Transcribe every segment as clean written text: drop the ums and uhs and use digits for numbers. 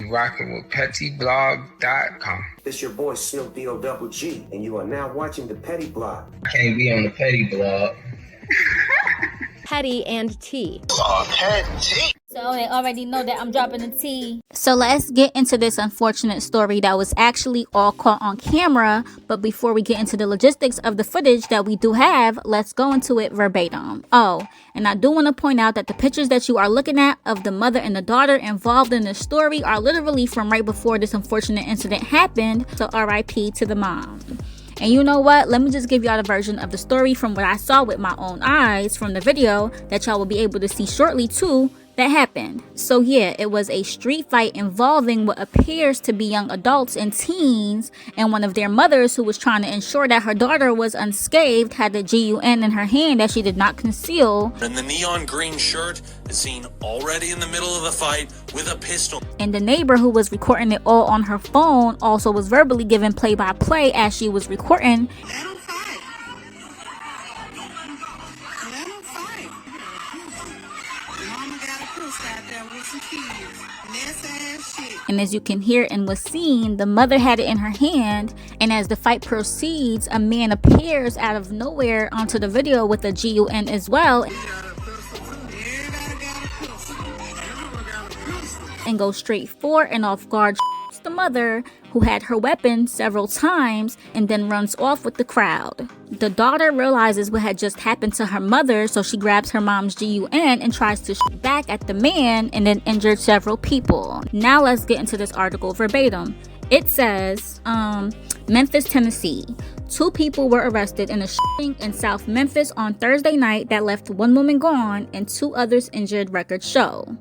Rocking with pettyblog.com. It's your boy Silk D-O-double-G, and you are now watching the Petty Blog. I can't be on the Petty Blog. Petty and T. Oh, Petty. So they already know that I'm dropping the tea. So let's get into this unfortunate story that was actually all caught on camera. But before we get into the logistics of the footage that we do have, let's go into it verbatim. Oh, and I do want to point out that the pictures that you are looking at of the mother and the daughter involved in this story are literally from right before this unfortunate incident happened. So RIP to the mom. And you know what? Let me just give y'all the version of the story from what I saw with my own eyes from the video that y'all will be able to see shortly too. That happened. So yeah, it was a street fight involving what appears to be young adults and teens, and one of their mothers, who was trying to ensure that her daughter was unscathed, had the GUN in her hand that she did not conceal. And the neon green shirt is seen already in the middle of the fight with a pistol. And the neighbor, who was recording it all on her phone, also was verbally given play-by-play as she was recording. And as you can hear and was seen, the mother had it in her hand, and as the fight proceeds, a man appears out of nowhere onto the video with a GUN as well, and goes straight for and off guard the mother, who had her weapon several times, and then runs off with the crowd. The daughter realizes what had just happened to her mother, so she grabs her mom's GUN and tries to shoot back at the man, and then injured several people. Now let's get into this article verbatim. It says, Memphis, Tennessee. 2 people were arrested in a shooting in South Memphis on Thursday night that left 1 woman gone and 2 others injured, records show.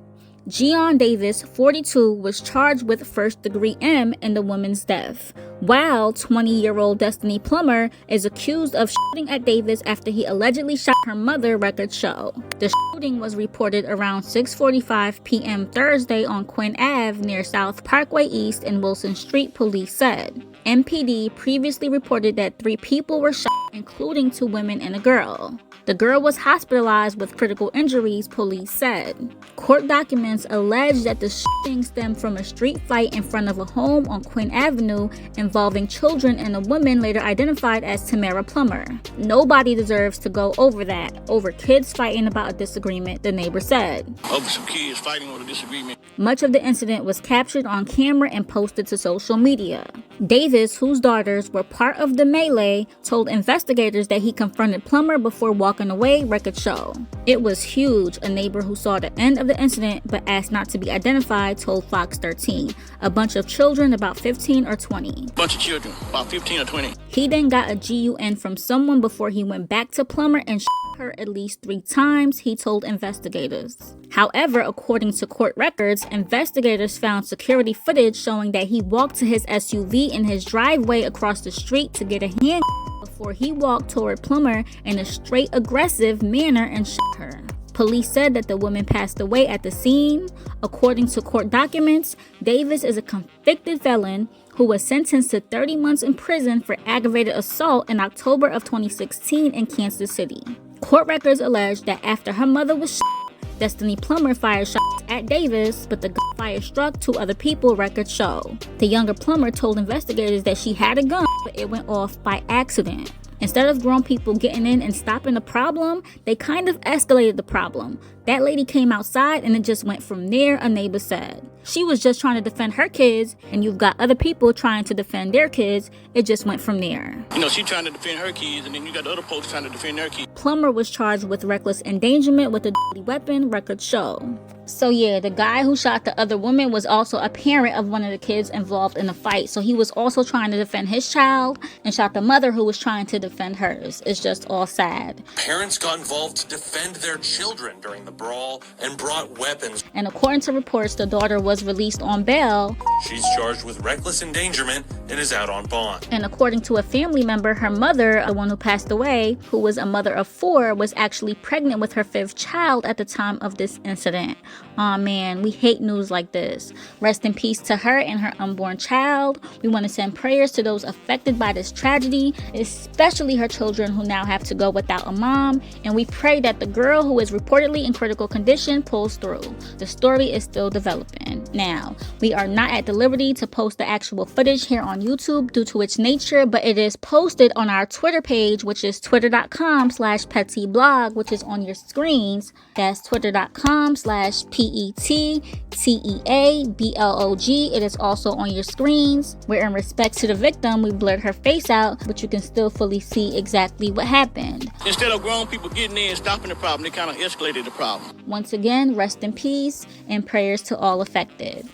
Gian Davis, 42, was charged with first-degree M in the woman's death, while 20-year-old Destiny Plummer is accused of shooting at Davis after he allegedly shot her mother, records show. The shooting was reported around 6:45 p.m. Thursday on Quinn Ave near South Parkway East and Wilson Street, police said. MPD previously reported that 3 people were shot, including 2 women and a girl. The girl was hospitalized with critical injuries, police said. Court documents allege that the shooting stemmed from a street fight in front of a home on Quinn Avenue involving children and a woman later identified as Tamara Plummer. Nobody deserves to go over that, over kids fighting about a disagreement, the neighbor said. Over some kids fighting over a disagreement. Much of the incident was captured on camera and posted to social media. Davis, whose daughters were part of the melee, told investigators that he confronted Plummer before walking away, records show. It was huge, a neighbor who saw the end of the incident but asked not to be identified told Fox 13. A bunch of children, about 15 or 20. Bunch of children, about 15 or 20. He then got a GUN from someone before he went back to Plummer and shot her at least 3 times, he told investigators. However, according to court records, investigators found security footage showing that he walked to his SUV in his driveway across the street to get a hand before he walked toward Plummer in a straight aggressive manner and shot her. Police said that the woman passed away at the scene. According to court documents, Davis is a convicted felon who was sentenced to 30 months in prison for aggravated assault in October of 2016 in Kansas City. Court records allege that after her mother was shot, Destiny Plummer fired shots at Davis, but the gunfire struck 2 other people, records show. The younger Plummer told investigators that she had a gun, but it went off by accident. Instead of grown people getting in and stopping the problem, they kind of escalated the problem. That lady came outside and it just went from there, a neighbor said. She was just trying to defend her kids, and you've got other people trying to defend their kids. It just went from there. You know, she trying to defend her kids, and then you got the other folks trying to defend their kids. Plummer was charged with reckless endangerment with a deadly weapon, records show. So yeah, the guy who shot the other woman was also a parent of one of the kids involved in the fight. So he was also trying to defend his child and shot the mother who was trying to defend hers. It's just all sad. Parents got involved to defend their children during the brawl and brought weapons. And according to reports, the daughter was released on bail. She's charged with reckless endangerment and is out on bond. And according to a family member, her mother, the one who passed away, who was a mother of 4, was actually pregnant with her 5th child at the time of this incident. Aw man, we hate news like this. Rest in peace to her and her unborn child. We want to send prayers to those affected by this tragedy, especially her children who now have to go without a mom. And we pray that the girl who is reportedly in critical condition pulls through. The story is still developing. Now, we are not at the liberty to post the actual footage here on YouTube due to its nature, but it is posted on our Twitter page, which is twitter.com/pettyblog, which is on your screens. That's twitter.com/PETTEABLOG. It is also on your screens, where in respect to the victim, we blurred her face out, but you can still fully see exactly what happened. Instead of grown people getting in and stopping the problem, they kind of escalated the problem. Once again, rest in peace and prayers to all affected.